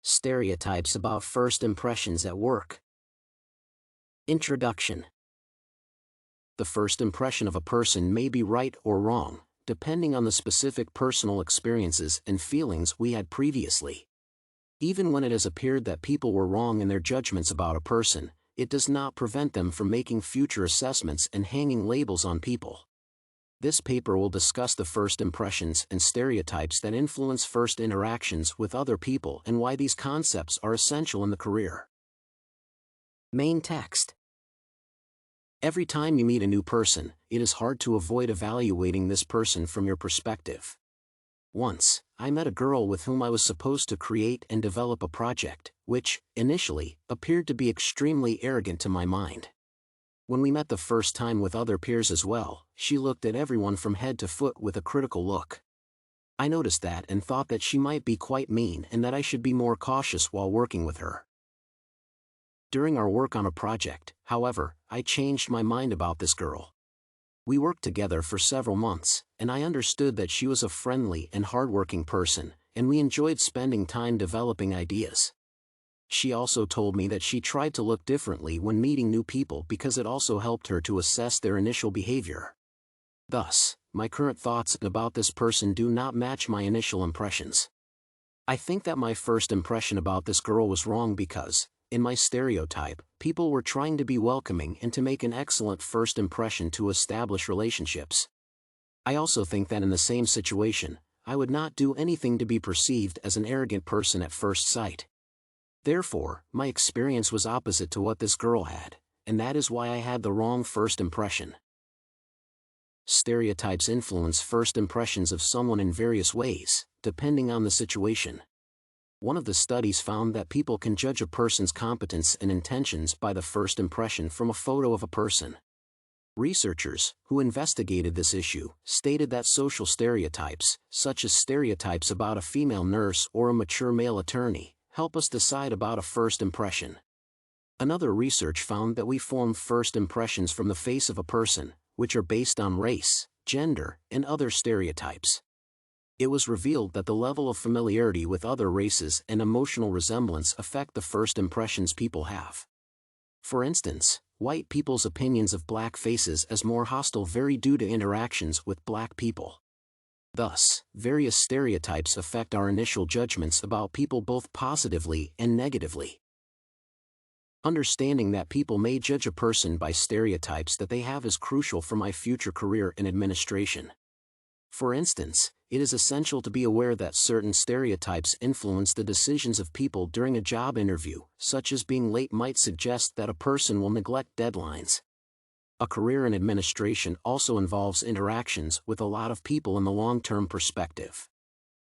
Stereotypes about first impressions at work. Introduction. The first impression of a person may be right or wrong, depending on the specific personal experiences and feelings we had previously. Even when it has appeared that people were wrong in their judgments about a person, it does not prevent them from making future assessments and hanging labels on people. This paper will discuss the first impressions and stereotypes that influence first interactions with other people and why these concepts are essential in the career. Main text. Every time you meet a new person, it is hard to avoid evaluating this person from your perspective. Once, I met a girl with whom I was supposed to create and develop a project, which, initially, appeared to be extremely arrogant to my mind. When we met the first time with other peers as well, she looked at everyone from head to foot with a critical look. I noticed that and thought that she might be quite mean and that I should be more cautious while working with her. During our work on a project, however, I changed my mind about this girl. We worked together for several months, and I understood that she was a friendly and hardworking person, and we enjoyed spending time developing ideas. She also told me that she tried to look differently when meeting new people because it also helped her to assess their initial behavior. Thus, my current thoughts about this person do not match my initial impressions. I think that my first impression about this girl was wrong because, in my stereotype, people were trying to be welcoming and to make an excellent first impression to establish relationships. I also think that in the same situation, I would not do anything to be perceived as an arrogant person at first sight. Therefore, my experience was opposite to what this girl had, and that is why I had the wrong first impression. Stereotypes influence first impressions of someone in various ways, depending on the situation. One of the studies found that people can judge a person's competence and intentions by the first impression from a photo of a person. Researchers, who investigated this issue, stated that social stereotypes, such as stereotypes about a female nurse or a mature male attorney, help us decide about a first impression. Another research found that we form first impressions from the face of a person, which are based on race, gender, and other stereotypes. It was revealed that the level of familiarity with other races and emotional resemblance affect the first impressions people have. For instance, white people's opinions of black faces as more hostile vary due to interactions with black people. Thus, various stereotypes affect our initial judgments about people both positively and negatively. Understanding that people may judge a person by stereotypes that they have is crucial for my future career in administration. For instance, it is essential to be aware that certain stereotypes influence the decisions of people during a job interview, such as being late might suggest that a person will neglect deadlines. A career in administration also involves interactions with a lot of people in the long-term perspective.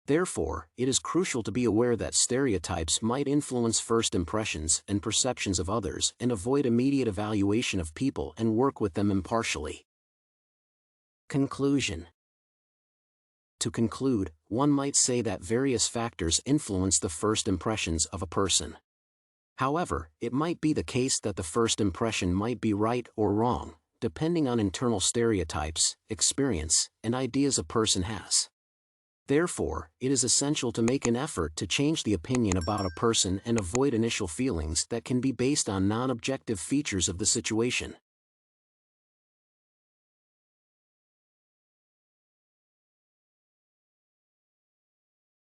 Therefore, it is crucial to be aware that stereotypes might influence first impressions and perceptions of others and avoid immediate evaluation of people and work with them impartially. Conclusion. To conclude, one might say that various factors influence the first impressions of a person. However, it might be the case that the first impression might be right or wrong, depending on internal stereotypes, experience, and ideas a person has. Therefore, it is essential to make an effort to change the opinion about a person and avoid initial feelings that can be based on non-objective features of the situation.